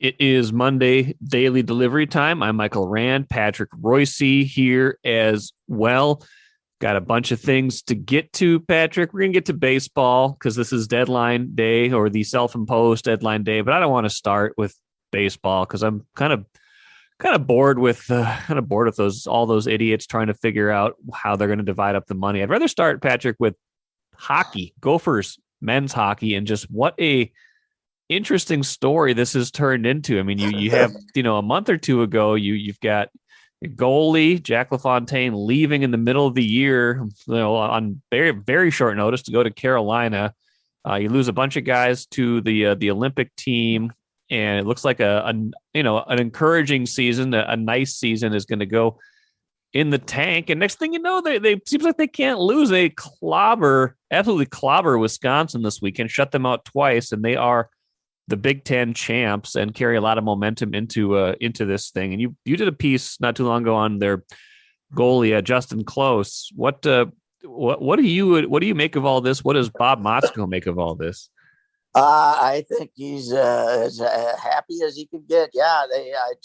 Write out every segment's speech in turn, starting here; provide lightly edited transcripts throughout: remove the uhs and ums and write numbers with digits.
It is Monday daily delivery time. I'm Michael Rand, Patrick Reusse here as well. Got a bunch of things to get to, Patrick. We're going to get to baseball because this is deadline day or the self-imposed deadline day, but I don't want to start with baseball because I'm kind of bored with those all those idiots trying to figure out how they're going to divide up the money. I'd rather start, Patrick, with hockey, Gophers men's hockey, and just what a interesting story this has turned into. I mean, you have, a month or two ago, you've got your goalie Jack LaFontaine leaving in the middle of the year, on very, very short notice to go to Carolina. You lose a bunch of guys to the Olympic team, and it looks like an encouraging season, a nice season is going to go in the tank. And next thing you know, they seems like they can't lose. They absolutely clobber Wisconsin this weekend, shut them out twice, and they are the Big Ten champs and carry a lot of momentum into this thing. And you did a piece not too long ago on their goalie, Justen Close. What do you make of all this? What does Bob Motzko make of all this? I think he's as happy as he could get. Yeah,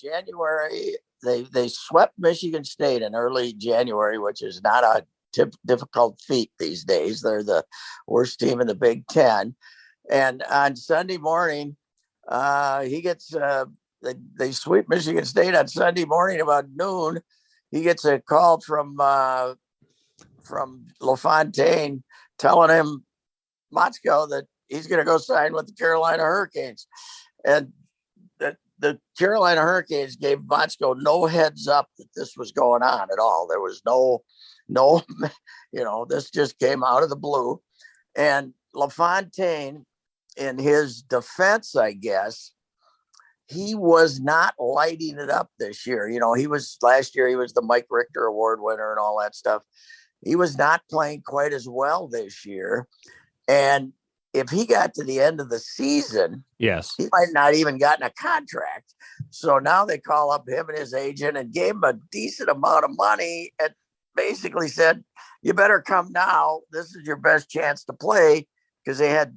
January they swept Michigan State in early January, which is not a difficult feat these days. They're the worst team in the Big Ten. And on Sunday morning, he gets they sweep Michigan State on Sunday morning about noon. He gets a call from LaFontaine telling him, Motzko, that he's going to go sign with the Carolina Hurricanes. And the Carolina Hurricanes gave Motzko no heads up that this was going on at all. There was no, this just came out of the blue. And LaFontaine, in his defense, I guess, he was not lighting it up this year. Last year, he was the Mike Richter Award winner and all that stuff. He was not playing quite as well this year. And if he got to the end of the season, yes, he might not even gotten a contract. So now they call up him and his agent and gave him a decent amount of money and basically said, you better come now. This is your best chance to play. Because they had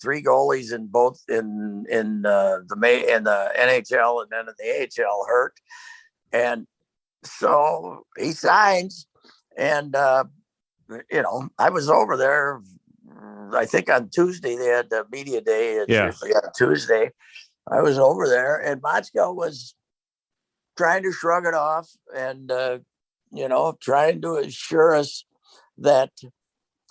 three goalies in both in the NHL and then in the AHL hurt, and so he signs. And I was over there. I think on Tuesday they had the media day. It's usually on Tuesday. I was over there, and Motzko was trying to shrug it off and trying to assure us that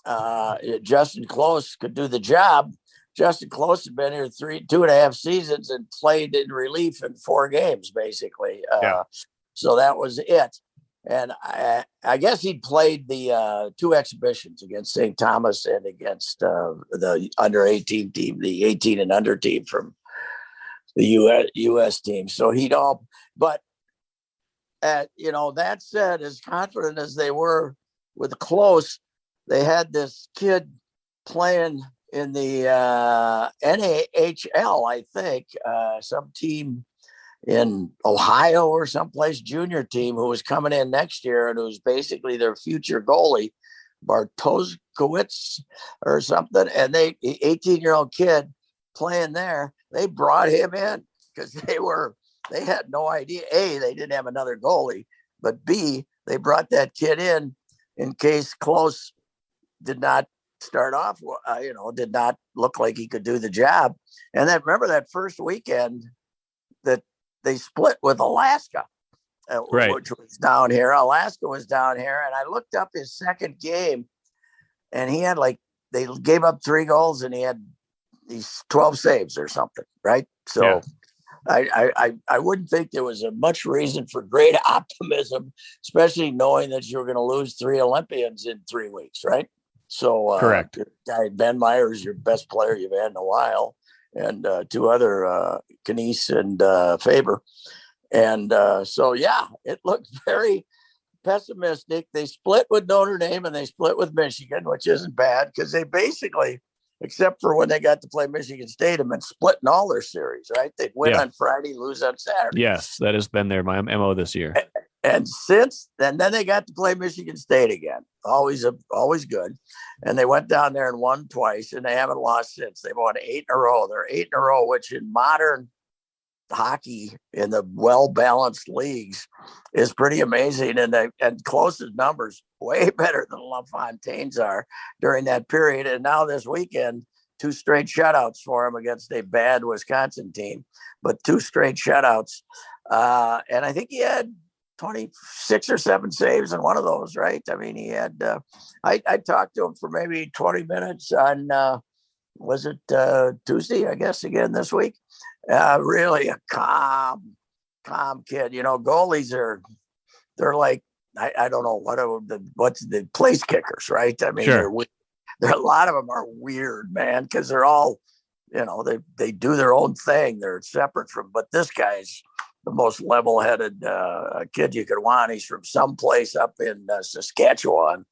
Justen Close could do the job. Justen Close had been here 2.5 seasons and played in relief in 4 games, basically. So that was it. And I guess he played the 2 exhibitions against St. Thomas and against the under 18 team, the 18 and under team from the U.S. team. So but that said, as confident as they were with Close, they had this kid playing in the NAHL, I think, some team in Ohio or someplace, junior team, who was coming in next year and who's basically their future goalie, Bartoszewicz or something. And 18-year-old kid playing there, they brought him in because they had no idea. A, they didn't have another goalie, but B, they brought that kid in case Close did not start off, did not look like he could do the job. And then remember that first weekend that they split with Alaska, which was down here. Alaska was down here. And I looked up his second game and he had they gave up 3 goals and he had these 12 saves or something. Right. So I wouldn't think there was much reason for great optimism, especially knowing that you're going to lose 3 Olympians in 3 weeks. Right. So correct. Guy Ben Meyer is your best player you've had in a while, and 2 other Knies and Faber, and it looked very pessimistic. They split with Notre Dame and they split with Michigan, which isn't bad because they basically, except for when they got to play Michigan State, have been splitting all their series. Right? They win on Friday, lose on Saturday. Yes, that has been their MO this year. And then they got to play Michigan State again. Always good. And they went down there and won twice, and they haven't lost since. They've won 8 in a row. They're 8 in a row, which in modern hockey in the well-balanced leagues is pretty amazing. And Close's numbers way better than LaFontaine's are during that period. And now this weekend, 2 straight shutouts for him against a bad Wisconsin team, but 2 straight shutouts. And I think he had 26 or 7 saves in one of those, right? I mean, he had, I talked to him for maybe 20 minutes on, was it Tuesday, I guess, again this week. Really a calm kid. Goalies they're like, I don't know what's the place kickers, right? I mean, sure. A lot of them are weird, man, because they're all, they do their own thing. They're separate from, but this guy's the most level-headed kid you could want. He's from someplace up in Saskatchewan,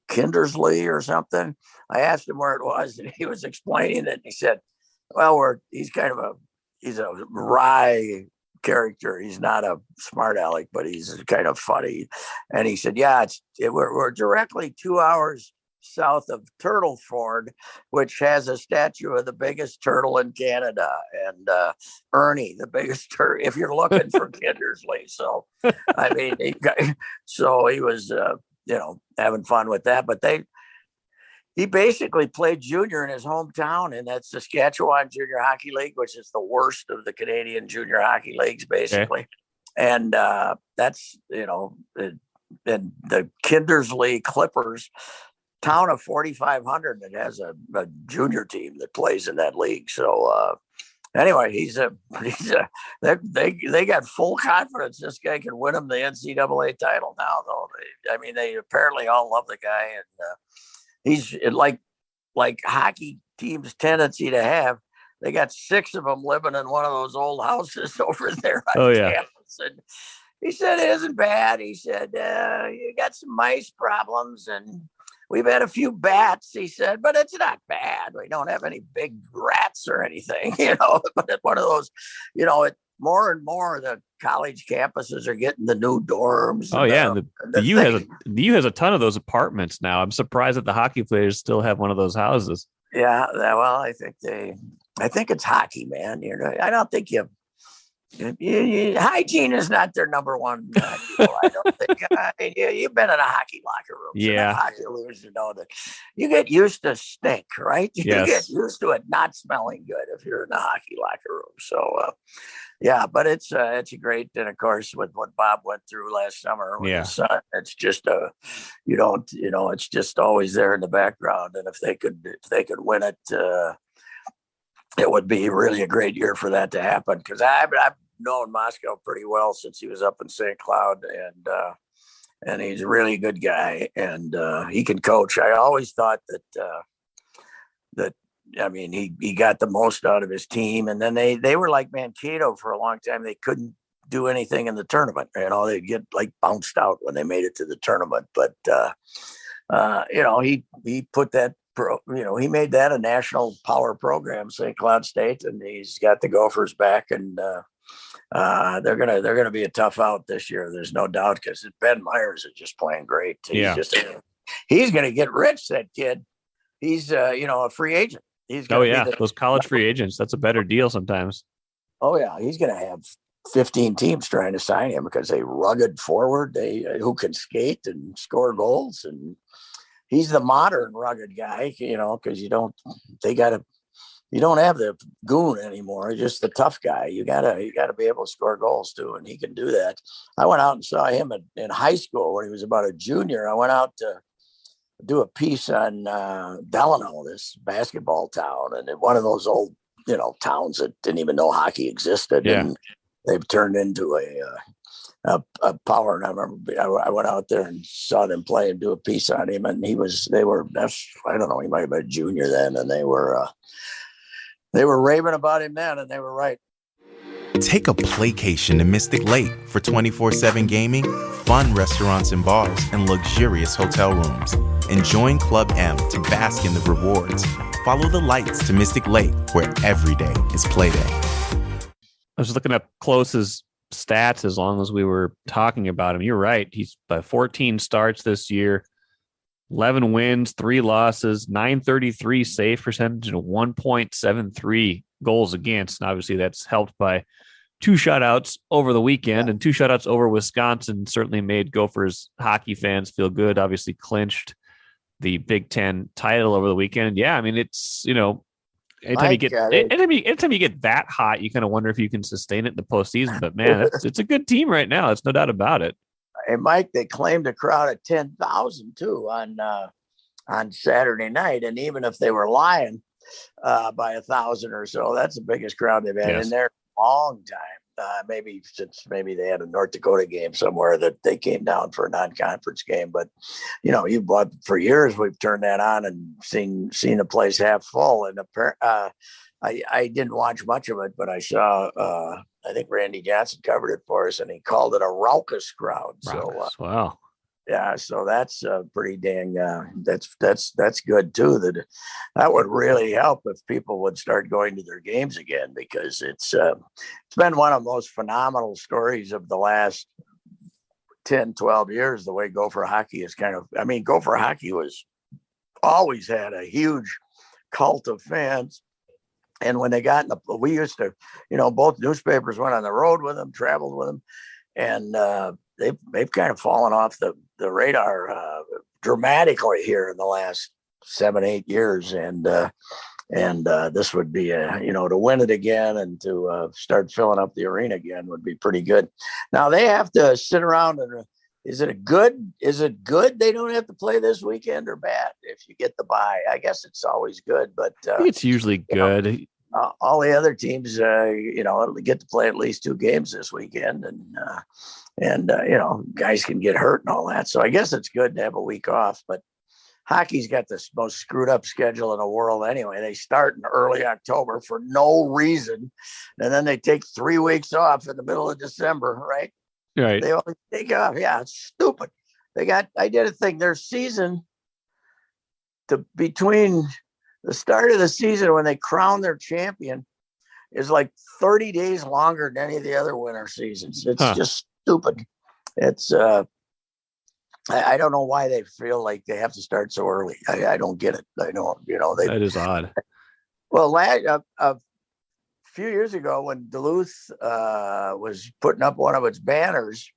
Kindersley or something. I asked him where it was, and he was explaining it. And he said, well, he's a wry character. He's not a smart aleck, but he's kind of funny. And he said, yeah, we're directly 2 hours south of Turtle Ford, which has a statue of the biggest turtle in Canada, and Ernie, the biggest turtle, if you're looking for Kindersley. So, I mean, he was, having fun with that. But he basically played junior in his hometown in that Saskatchewan Junior Hockey League, which is the worst of the Canadian junior hockey leagues, basically. Okay. And that's, and the Kindersley Clippers, town of 4,500 that has a junior team that plays in that league. So anyway, they got full confidence this guy can win them the NCAA title now, though. They apparently all love the guy, and he's like hockey teams' tendency to have. They got 6 of them living in one of those old houses over there on campus. And he said it isn't bad. He said you got some mice problems, and we've had a few bats, he said, but it's not bad. We don't have any big rats or anything, but it's one of those, more and more the college campuses are getting the new dorms. Oh, yeah. The U has a ton of those apartments now. I'm surprised that the hockey players still have one of those houses. Yeah. Well, I think it's hockey, man. I don't think hygiene is not their number one deal. I don't think. You've been in a hockey locker room. Yeah. Hockey leaguers, that you get used to stink, right? You get used to it not smelling good if you're in a hockey locker room. So, but it's a great, and of course with what Bob went through last summer with his son, it's just it's just always there in the background. And if they could win it, it would be really a great year for that to happen, because I've known Moscow pretty well since he was up in St. Cloud, and he's a really good guy, and he can coach. I always thought that he got the most out of his team, and then they were like Mankato for a long time. They couldn't do anything in the tournament. They'd get like bounced out when they made it to the tournament. But he put that. He made that a national power program, St. Cloud State, and he's got the Gophers back, and they're gonna be a tough out this year. There's no doubt, because Ben Myers is just playing great. He's gonna get rich. That kid, he's a free agent. Those college free agents. That's a better deal sometimes. Oh yeah, he's gonna have 15 teams trying to sign him, because a rugged forward, who can skate and score goals, and he's the modern rugged guy, because you don't have the goon anymore. Just the tough guy. You gotta be able to score goals too, and he can do that. I went out and saw him in high school when he was about a junior. I went out to do a piece on Delano, this basketball town, and one of those old towns that didn't even know hockey existed, and they've turned into a power. And I remember I went out there and saw them play and do a piece on him, and I don't know, he might have been a junior then, and they were raving about him then, and they were right. Take a playcation to Mystic Lake for 24/7 gaming, fun restaurants and bars, and luxurious hotel rooms. And join Club M to bask in the rewards. Follow the lights to Mystic Lake, where every day is play day. I was looking up Close's stats as long as we were talking about him. You're right. He's by 14 starts this year, 11 wins, 3 losses, 933 save percentage, and 1.73 goals against. And obviously that's helped by 2 shutouts over the weekend, and 2 shutouts over Wisconsin certainly made Gophers hockey fans feel good. Obviously clinched the Big Ten title over the weekend. Yeah, I mean, it's, anytime you get that hot, you kind of wonder if you can sustain it in the postseason. But man, it's a good team right now. It's no doubt about it. Hey, Mike, they claimed a crowd of 10,000 too on Saturday night, and even if they were lying by 1,000 or so, that's the biggest crowd they've had in there a long time. Maybe they had a North Dakota game somewhere that they came down for a non-conference game, but for years we've turned that on and seen the place half full. And I didn't watch much of it, but I saw I think Randy Johnson covered it for us, and he called it a raucous crowd. Raucous. So wow. Yeah, so that's pretty dang. That's good too. That would really help if people would start going to their games again, because it's been one of the most phenomenal stories of the last 10, 12 years. The way Gopher hockey is Gopher hockey was always had a huge cult of fans. And when they got we used to, both newspapers went on the road with them, traveled with them, and they've kind of fallen off the radar dramatically here in the last 7-8 years. And this would be to win it again and to start filling up the arena again would be pretty good. Now they have to sit around and is it good they don't have to play this weekend, or bad if you get the bye? I guess it's always good, but I think it's usually good. All the other teams, get to play at least 2 games this weekend, and guys can get hurt and all that. So I guess it's good to have a week off, but hockey's got the most screwed up schedule in the world anyway. They start in early October for no reason, and then they take 3 weeks off in the middle of December, right? Right. They always take off. Yeah, it's stupid. I did a thing. Their season between the start of the season when they crown their champion is like 30 days longer than any of the other winter seasons. It's just stupid. It's I don't know why they feel like they have to start so early. I don't get it. I don't, that is odd. Well, a few years ago when Duluth was putting up one of its banners,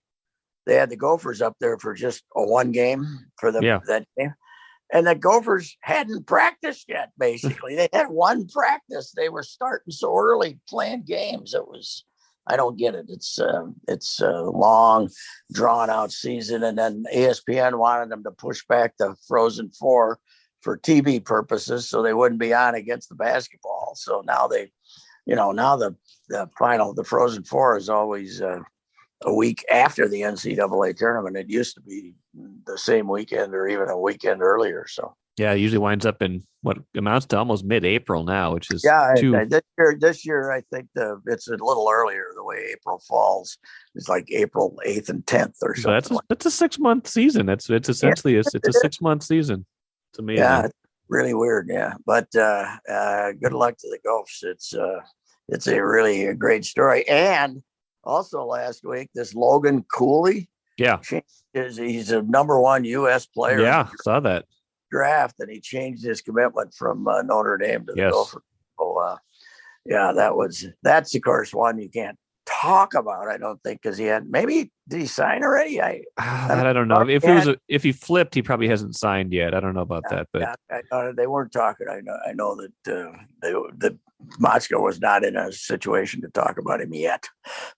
they had the Gophers up there for just a 1 game for that game. And the Gophers hadn't practiced yet, basically. They had 1 practice. They were starting so early playing games. I don't get it. It's a long, drawn-out season. And then ESPN wanted them to push back the Frozen Four for TV purposes so they wouldn't be on against the basketball. So now the final, the Frozen Four is always a week after the NCAA tournament. It used to be the same weekend or even a weekend earlier. So yeah, it usually winds up in what amounts to almost mid-April now, which is this year I think it's a little earlier. The way April falls, it's like April 8th and 10th or something. That's a 6-month season. It's essentially it's a 6-month season. It's amazing. Yeah, it's really weird. Yeah, but good luck to the Gophers. It's a really great story. And also last week, this Logan Cooley, he's a number 1 U.S. player. Yeah, saw that draft, and he changed his commitment from Notre Dame to the Gophers. So, that's of course one you can't talk about. I don't think, because did he sign already? I don't know. If he flipped, he probably hasn't signed yet. I don't know about that, but they weren't talking. I know that that Motzko was not in a situation to talk about him yet,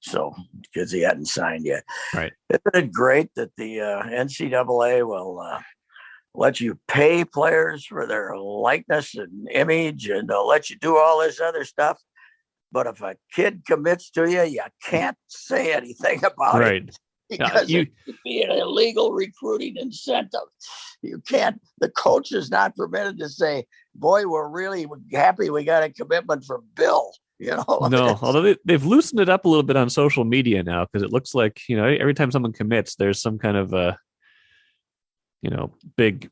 so because he hadn't signed yet. Right. Isn't it great that the NCAA will let you pay players for their likeness and image, and they'll let you do all this other stuff? But if a kid commits to you, you can't say anything about it. Because it could be an illegal recruiting incentive. You can't. The coach is not permitted to say, "Boy, we're really happy we got a commitment from Bill." No, although they've loosened it up a little bit on social media now, because it looks like every time someone commits, there's some kind of big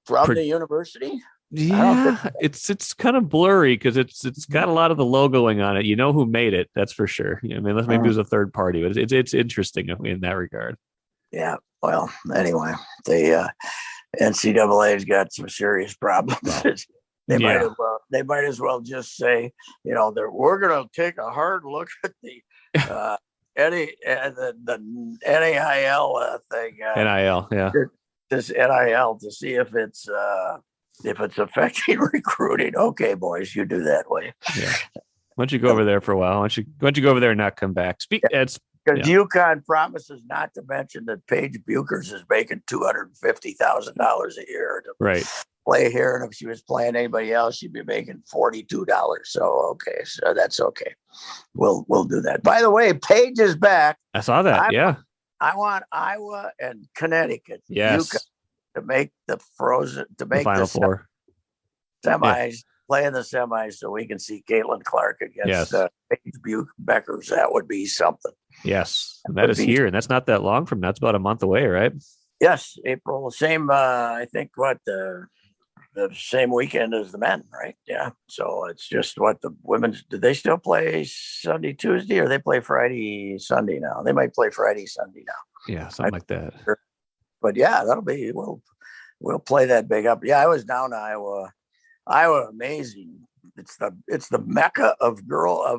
from the university. Yeah, it's kind of blurry because it's got a lot of the logoing on it. You know who made it, that's for sure. Unless maybe it was a third party, but it's interesting in that regard. Yeah. Well, anyway, the NCAA's got some serious problems. They might as well just say, we're going to take a hard look at the The NAIL thing. NIL, yeah. This NIL to see if it's affecting recruiting. Okay, boys, you do that way. Yeah. Why don't you go over there for a while? Why don't you go over there and not come back? Because UConn promises not to mention that Paige Buchers is making $250,000 a year to play here, and if she was playing anybody else, she'd be making $42. So that's okay. We'll do that. By the way, Paige is back. I saw that. I want Iowa and Connecticut. Yes. UConn to make the Final Four semis. Play in the semis so we can see Caitlin Clark against Paige Buchers. That would be something. Yes, and that is here, and that's not that long from now. It's about a month away, right? Yes, April. Same. I think the same weekend as the men, right? Yeah. So it's just what the women's. Do they still play Sunday, Tuesday, or they play Friday, Sunday now? They might play Friday, Sunday now. Yeah, something like that. But yeah, that'll be. We'll play that big up. Yeah, I was down to Iowa. Iowa, amazing. It's the mecca of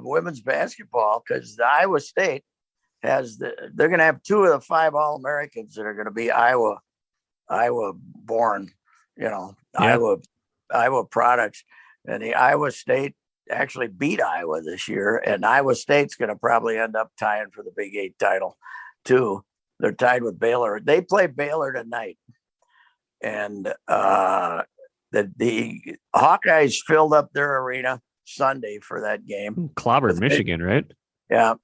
women's basketball because the Iowa State they're going to have 2 of the 5 All-Americans that are going to be Iowa born, Iowa products. And the Iowa State actually beat Iowa this year, and Iowa State's going to probably end up tying for the Big 8 title too. They're tied with Baylor. They play Baylor tonight. And, the Hawkeyes filled up their arena Sunday for that game. Clobbered Michigan, right? Yeah.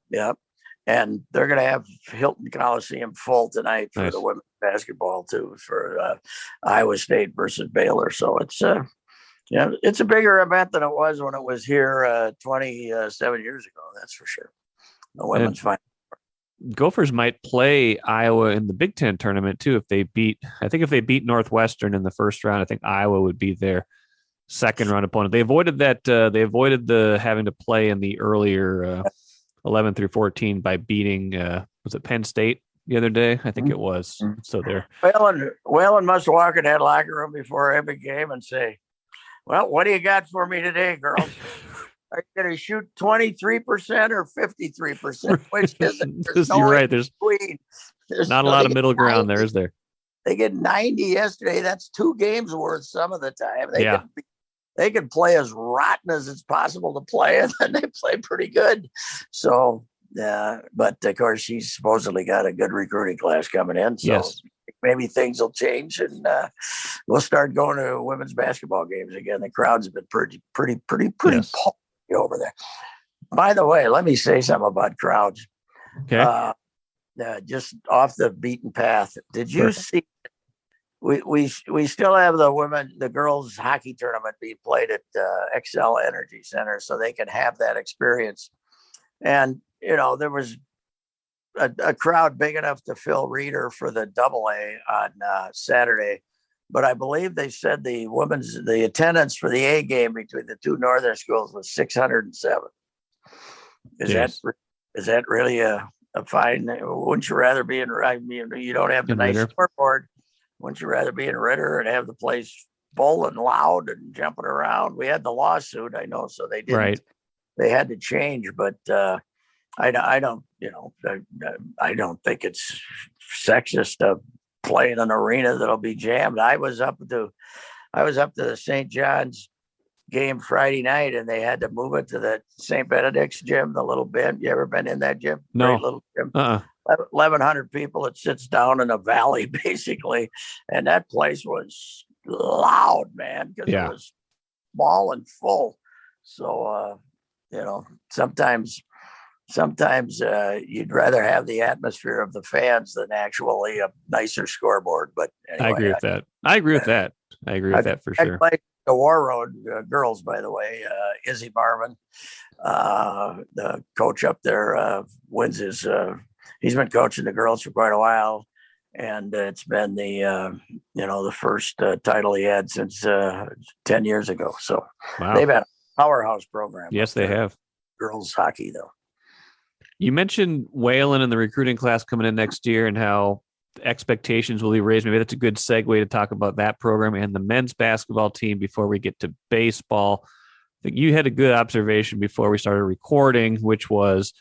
And they're going to have Hilton Coliseum full tonight for the women's basketball too, for Iowa State versus Baylor. So it's a bigger event than it was when it was here 27 years ago. That's for sure. The women's final. Gophers might play Iowa in the Big Ten tournament too if they beat Northwestern in the first round. I think Iowa would be their second round opponent. They avoided that. They avoided the having to play in the earlier 11 through 14 by beating was it Penn State the other day? I think it was. So there. Whalen must walk in that locker room before every game and say, "Well, what do you got for me today, girls? Are you going to shoot 23% or 53%? Which isn't. You're right. There's not a lot of middle ground there, is there? They get 90 yesterday. That's 2 games worth some of the time. They can play as rotten as it's possible to play, and then they play pretty good. So, but of course, she's supposedly got a good recruiting class coming in. So maybe things will change, and we'll start going to women's basketball games again. The crowds have been pretty over there. By the way, let me say something about crowds. Okay. Just off the beaten path. Did you see? We still have the girls hockey tournament being played at XL Energy Center, so they can have that experience. And there was a crowd big enough to fill Reader for the AA on Saturday. But I believe they said the attendance for the A game between the 2 northern schools was 607. Is that really a fine? Wouldn't you rather be you don't have the nice scoreboard. Wouldn't you rather be in Ritter and have the place full and loud and jumping around? We had the lawsuit, I know, so they didn't. Right. They had to change, but I don't think it's sexist to play in an arena that'll be jammed. I was up to the St. John's game Friday night, and they had to move it to the St. Benedict's gym, the little bit. You ever been in that gym? No. Great little gym. 1,100 people. It sits down in a valley, basically, and that place was loud, man, because it was small and full. So, sometimes you'd rather have the atmosphere of the fans than actually a nicer scoreboard. But anyway, I agree with that for sure. I the War Road girls, by the way, Izzy Marvin, the coach up there, wins his. He's been coaching the girls for quite a while, and it's been the first title he had since 10 years ago. So they've had a powerhouse program. Yes, they have. Girls hockey, though. You mentioned Whalen and the recruiting class coming in next year and how expectations will be raised. Maybe that's a good segue to talk about that program and the men's basketball team before we get to baseball. I think you had a good observation before we started recording, which was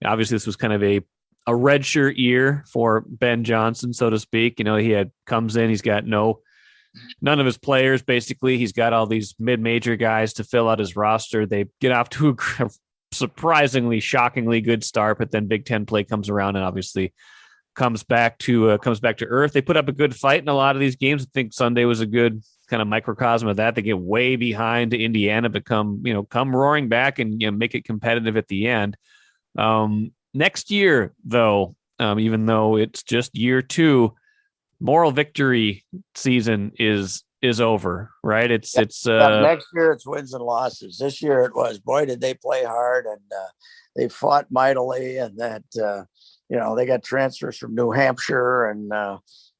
obviously this was kind of a redshirt year for Ben Johnson, so to speak. He comes in, he's got none of his players, basically. He's got all these mid-major guys to fill out his roster. They get off to a surprisingly, shockingly good start, but then Big Ten play comes around and obviously comes back to earth. They put up a good fight in a lot of these games. I think Sunday was a good kind of microcosm of that. They get way behind to Indiana, but come roaring back and make it competitive at the end. Next year, though, even though it's just year 2, moral victory season is over, right? It's next year it's wins and losses. This year it was, boy, did they play hard, and they fought mightily, and that they got transfers from New Hampshire and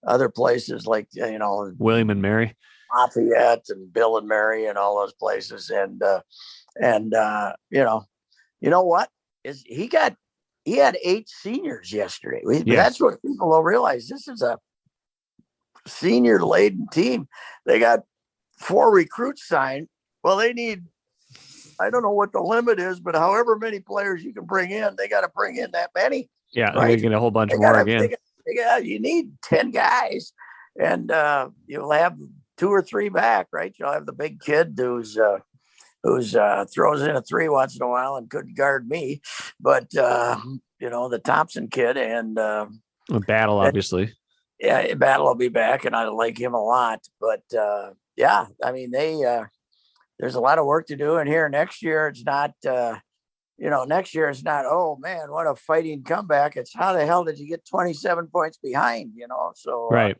other places like William and Mary, Lafayette, and Bill and Mary, and all those places, and you know what is he had 8 seniors yesterday. Yes. That's what people don't realize. This is a senior laden team. They got 4 recruits signed. Well, they need, I don't know what the limit is, but however many players you can bring in, they got to bring in that many. Yeah, right? They're getting a whole bunch more again. You need 10 guys, and you'll have 2 or 3 back, right? You'll have the big kid who's throws in a 3 once in a while and couldn't guard me, but the Thompson kid and Battle, obviously. Yeah, Battle will be back, and I like him a lot. But there's a lot of work to do. And here next year, it's not, next year it's not, oh man, what a fighting comeback. It's how the hell did you get 27 points behind? So right.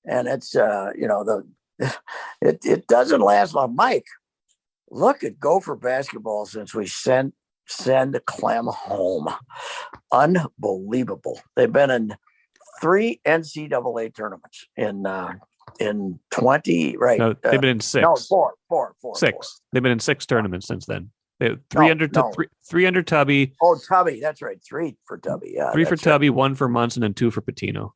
And it's it doesn't last long. Mike, look at Gopher basketball since we send Clem home. Unbelievable. They've been in 3 NCAA tournaments in 20, right? No, they've been in 6. No, four. 6. 4. They've been in 6 tournaments since then. They have 3 under Tubby. Oh, Tubby, that's right. 3 for Tubby. Yeah, 3 for Tubby, right. 1 for Munson, and 2 for Patino.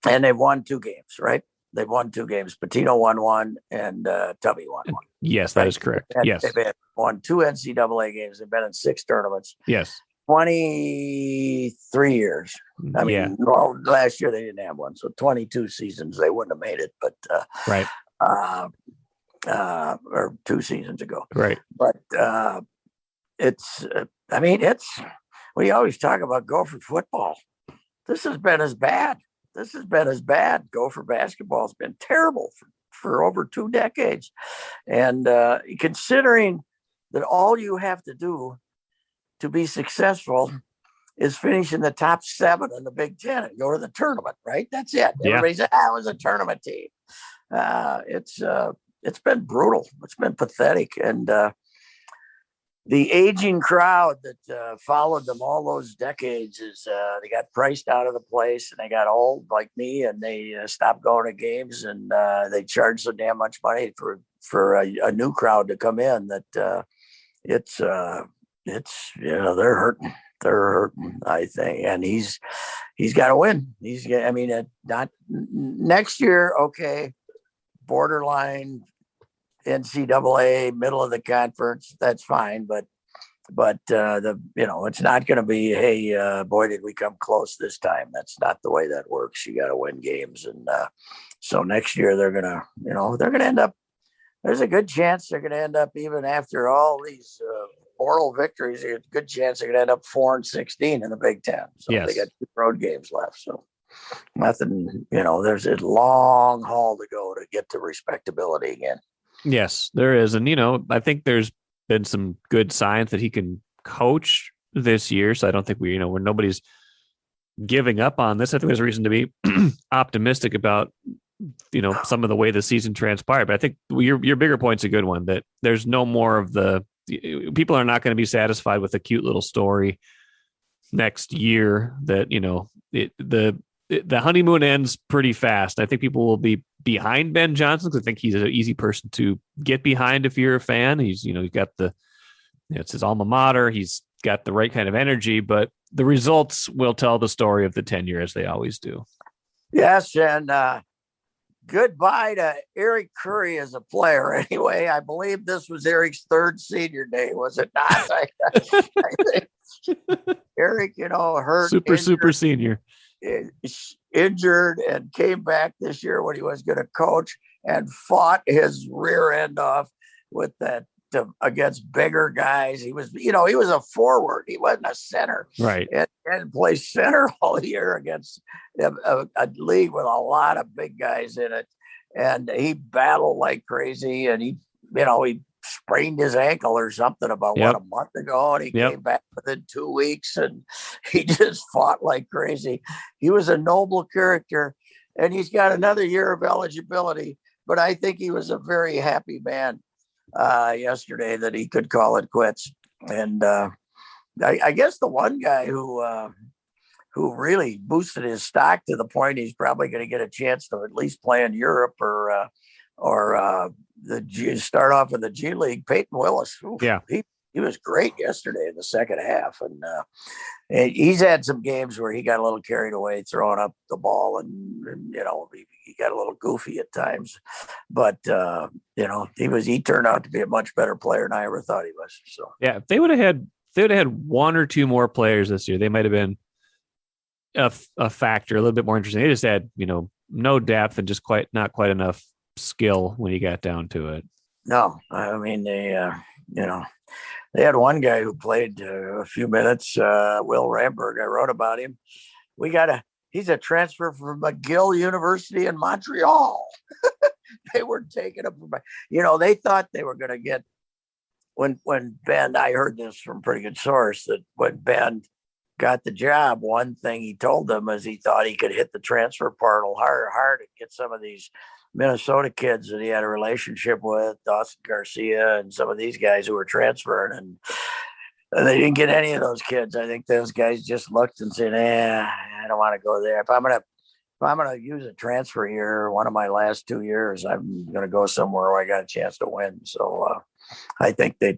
And they've won 2 games, right? They've won 2 games. Patino won 1, and Tubby won 1. Yes, that is correct. Yes, they've won 2 NCAA games. They've been in 6 tournaments. Yes. 23 years. I mean, well, last year they didn't have one, so 22 seasons they wouldn't have made it. But right, or 2 seasons ago, right? But it's we always talk about Gopher football. This has been as bad. Gopher basketball has been terrible for over 2 decades, and considering that all you have to do to be successful is finish in the top 7 in the Big Ten and go to the tournament, right? That's it. Yeah. Everybody said, it was a tournament team. It's been brutal. It's been pathetic. And the aging crowd that followed them all those decades is they got priced out of the place, and they got old like me, and they stopped going to games, and they charged so damn much money for a new crowd to come in that they're hurting. I think, and he's got to win. Not next year. Okay, borderline NCAA, middle of the conference. That's fine, but it's not going to be. Hey, boy, did we come close this time? That's not the way that works. You got to win games, and so next year they're gonna end up. There's a good chance they're going to end up, even after all these oral victories, there's a good chance they're going to end up 4-16 in the Big Ten. So yes. They got 2 road games left. So nothing, there's a long haul to go to get to respectability again. Yes, there is. And, I think there's been some good signs that he can coach this year. So I don't think where nobody's giving up on this. I think there's a reason to be optimistic about some of the way the season transpired. But I think your bigger point's a good one, that there's no more of the people are not going to be satisfied with a cute little story next year that, the honeymoon ends pretty fast. I think people will be behind Ben Johnson because I think he's an easy person to get behind if you're a fan. He's got it's his alma mater. He's got the right kind of energy, but the results will tell the story of the tenure as they always do. Yes. And, goodbye to Eric Curry as a player. Anyway, I believe this was Eric's 3rd senior day, was it not? I think Eric, hurt, super senior. injured, and came back this year when he was going to coach and fought his rear end off with that against bigger guys. He was a forward. He wasn't a center. Right. And played center all year against a league with a lot of big guys in it. And he battled like crazy. And he sprained his ankle or something about a month ago. And he came back within 2 weeks and he just fought like crazy. He was a noble character and he's got another year of eligibility, but I think he was a very happy man yesterday that he could call it quits. And I guess the one guy who really boosted his stock to the point he's probably going to get a chance to at least play in Europe or start off in the G League, Peyton Willis. Oof, he was great yesterday in the second half, and he's had some games where he got a little carried away throwing up the ball, and he got a little goofy at times, but he turned out to be a much better player than I ever thought he was. So if they would have had one or two more players this year, they might have been a factor, a little bit more interesting. They just had no depth and just not quite enough skill when you got down to it. No, I mean they had one guy who played a few minutes, Will Ramberg. I wrote about him. He's a transfer from McGill University in Montreal. They were taking him from, they thought they were going to get when Ben, I heard this from a pretty good source, that when Ben got the job, one thing he told them is he thought he could hit the transfer portal hard and get some of these Minnesota kids that he had a relationship with, Dawson Garcia and some of these guys who were transferring, and they didn't get any of those kids. I think those guys just looked and said, I don't want to go there. If I'm gonna use a transfer year, one of my last 2 years, I'm gonna go somewhere where I got a chance to win. So I think they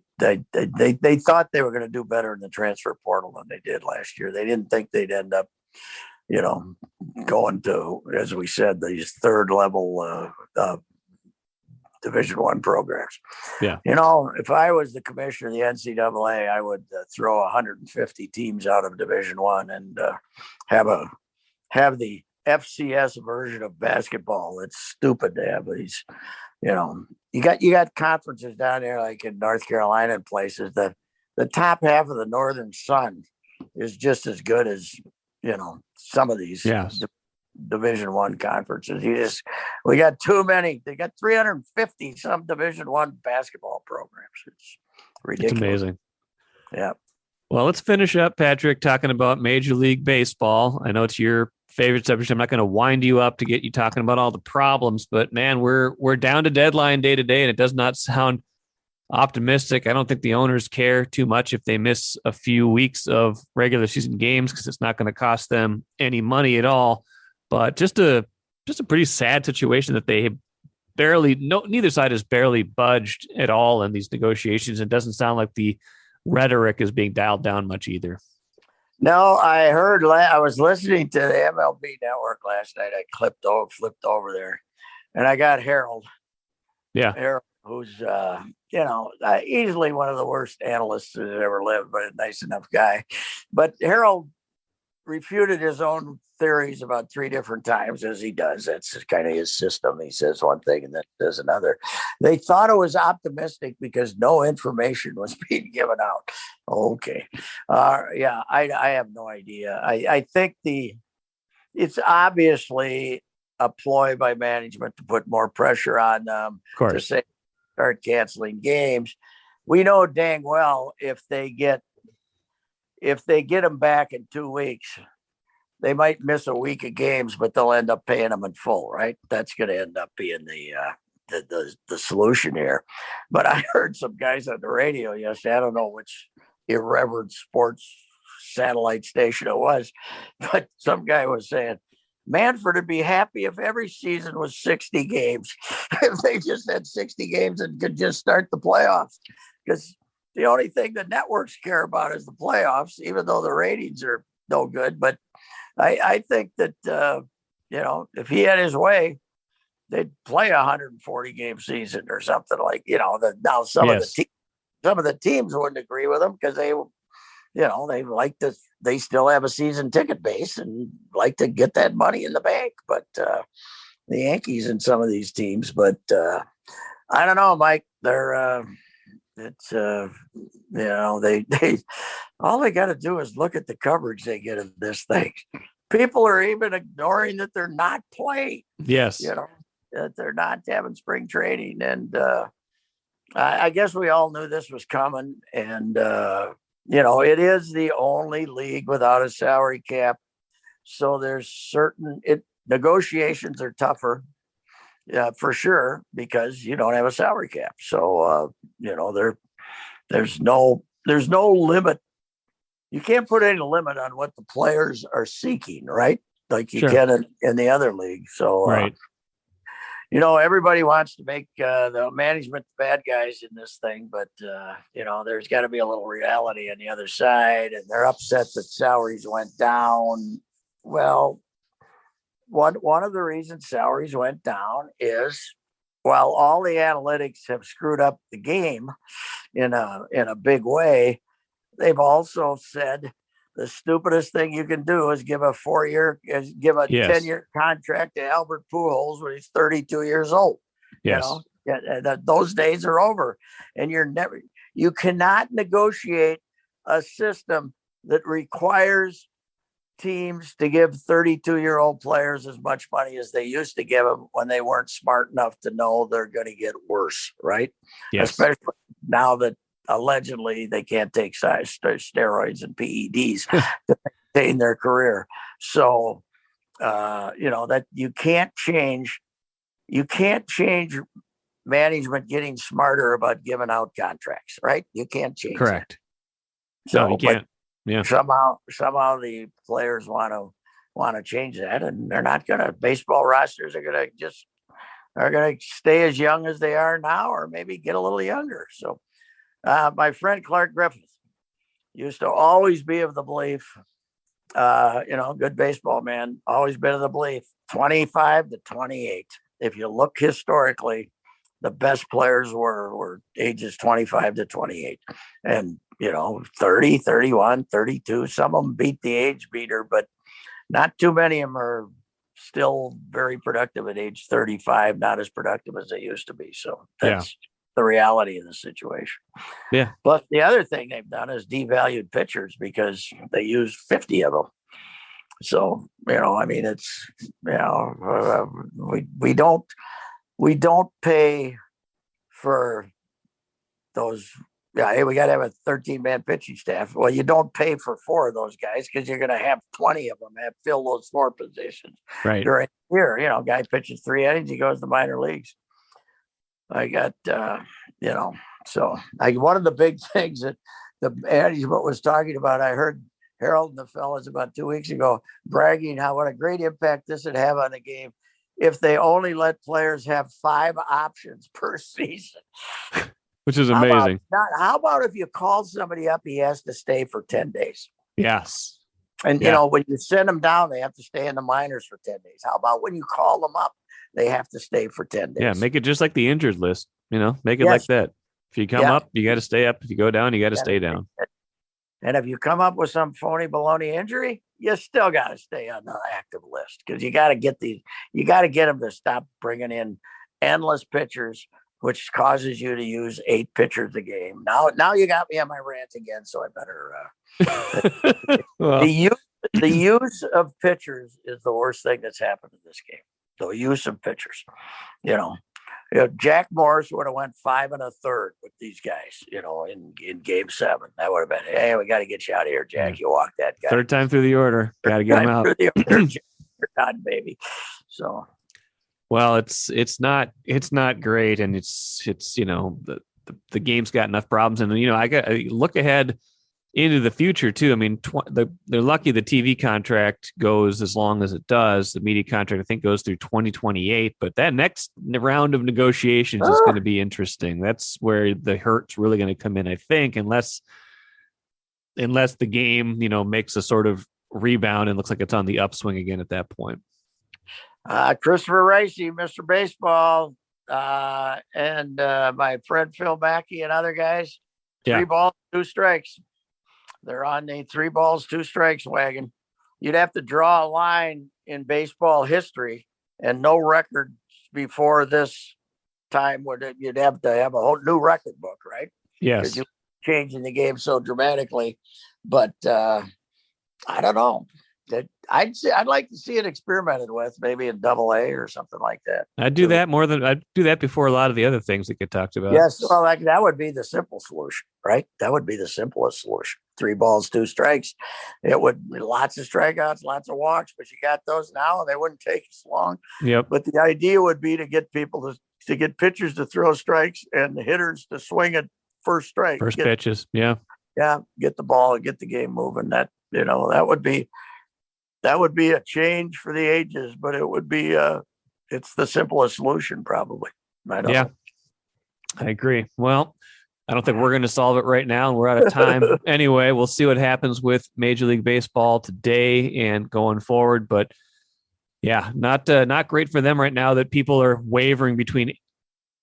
thought they were going to do better in the transfer portal than they did last year. They didn't think they'd end up, going to, as we said, these third level Division I programs. Yeah. If I was the commissioner of the NCAA, I would throw 150 teams out of Division I and have the FCS version of basketball. It's stupid to have these. You got conferences down there like in North Carolina and places that the top half of the Northern Sun is just as good as some of these Division I conferences. We got too many. They got 350 some Division I basketball programs. It's ridiculous. It's amazing. Yeah. Well, let's finish up, Patrick, talking about Major League Baseball. I know it's your favorite subject. I'm not going to wind you up to get you talking about all the problems, but man, we're down to deadline day today, and it does not sound optimistic. I don't think the owners care too much if they miss a few weeks of regular season games because it's not going to cost them any money at all. But just a pretty sad situation that they neither side has barely budged at all in these negotiations. It doesn't sound like the rhetoric is being dialed down much either. No, I heard. I was listening to the MLB Network last night. I flipped over there, and I got Harold. Yeah, Harold, who's easily one of the worst analysts that ever lived, but a nice enough guy. But Harold refuted his own theories about 3 different times, as he does. That's kind of his system. He says one thing and then says another. They thought it was optimistic because no information was being given out. Okay. I have no idea. I think it's obviously a ploy by management to put more pressure on them to say start canceling games. We know dang well if they get them back in 2 weeks, they might miss a week of games, but they'll end up paying them in full, right? That's going to end up being the solution here. But I heard some guys on the radio yesterday. I don't know which irreverent sports satellite station it was, but some guy was saying Manfred would be happy if every season was 60 games. If they just had 60 games and could just start the playoffs, because the only thing the networks care about is the playoffs, even though the ratings are no good. But I think that, if he had his way, they'd play a 140 game season or something like, now some of the teams wouldn't agree with him because they still have a season ticket base and like to get that money in the bank. But the Yankees and some of these teams, but I don't know, Mike. They're they all they got to do is look at the coverage they get of this thing. People are even ignoring that they're not playing. Yes, that they're not having spring training, and I guess we all knew this was coming. And it is the only league without a salary cap, so there's negotiations are tougher. Yeah, for sure, because you don't have a salary cap. So there's no limit. You can't put any limit on what the players are seeking, right? Like you can in the other league. So right. Everybody wants to make the management the bad guys in this thing, but there's got to be a little reality on the other side, and they're upset that salaries went down. Well, one of the reasons salaries went down is, while all the analytics have screwed up the game in a big way, they've also said the stupidest thing you can do is give a 10-year contract to Albert Pujols when he's 32 years old. Yes. Those days are over, and you cannot negotiate a system that requires teams to give 32-year-old players as much money as they used to give them when they weren't smart enough to know they're going to get worse, right? Yes. Especially now that allegedly they can't take steroids and PEDs to maintain their career. So, that you can't change management getting smarter about giving out contracts, right? You can't change. Correct. That. So, no, you can't. Yeah. Somehow the players want to change that, and they're not going to. Baseball rosters are going to stay as young as they are now, or maybe get a little younger. So, my friend Clark Griffith used to always be of the belief, good baseball man, always been of the belief, 25 to 28. If you look historically, the best players were ages 25 to 28, and 30, 31, 32. Some of them beat the age beater, but not too many of them are still very productive at age 35, not as productive as they used to be. So that's the reality of the situation. Yeah. But the other thing they've done is devalued pitchers because they used 50 of them. So, it's, we don't pay for those. Yeah, hey, we got to have a 13-man pitching staff. Well, you don't pay for 4 of those guys because you're going to have 20 of them fill those 4 positions during the year. Guy pitches 3 innings, he goes to the minor leagues. I got, so one of the big things that the management was talking about, I heard Harold and the fellas about 2 weeks ago bragging what a great impact this would have on the game if they only let players have 5 options per season. Which is amazing. How about if you call somebody up, he has to stay for 10 days? Yes. And, when you send them down, they have to stay in the minors for 10 days. How about when you call them up, they have to stay for 10 days? Yeah, make it just like the injured list. Make it like that. If you come up, you got to stay up. If you go down, you got to stay down. And if you come up with some phony baloney injury, you still got to stay on the active list because you got to get them to stop bringing in endless pitchers, which causes you to use 8 pitchers a game. Now you got me on my rant again, so I better. Well. The use of pitchers is the worst thing that's happened in this game. The use of pitchers, Jack Morris would have went 5 1/3 with these guys, in Game 7. That would have been, hey, we got to get you out of here, Jack. You walk that guy. 3rd time through the order. Got to get him out. You're done, baby. So. Well, it's not great, and it's the game's got enough problems, and I look ahead into the future too. I mean, they're lucky the TV contract goes as long as it does. The media contract I think goes through 2028, but that next round of negotiations is going to be interesting. That's where the hurt's really going to come in, I think, unless the game makes a sort of rebound and looks like it's on the upswing again at that point. Christopher Reusse, Mr. Baseball, and my friend Phil Mackey and other guys. 3 balls, 2 strikes. They're on the 3 balls, 2 strikes wagon. You'd have to draw a line in baseball history, and no record before this time you'd have to have a whole new record book, right? Yes. Because you're changing the game so dramatically. But I don't know. I'd like to see it experimented with, maybe in AA or something like that. I'd do that before a lot of the other things that get talked about. Yes, well, that would be the simple solution, right? That would be the simplest solution. 3 balls, 2 strikes. It would be lots of strikeouts, lots of walks, but you got those now, and they wouldn't take as long. Yep. But the idea would be to get people to get pitchers to throw strikes and the hitters to swing at first strike, pitches. Yeah, get the ball and get the game moving. That would be a change for the ages, but it would be it's the simplest solution probably. I don't know. I agree. Well, I don't think we're going to solve it right now, and we're out of time. Anyway, we'll see what happens with Major League Baseball today and going forward. But yeah, not great for them right now that people are wavering between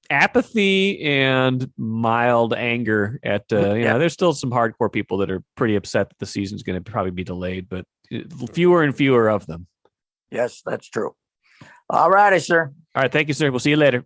apathy and mild anger at there's still some hardcore people that are pretty upset that the season's going to probably be delayed, but fewer and fewer of them. Yes, that's true. All righty, sir. All right. Thank you, sir. We'll see you later.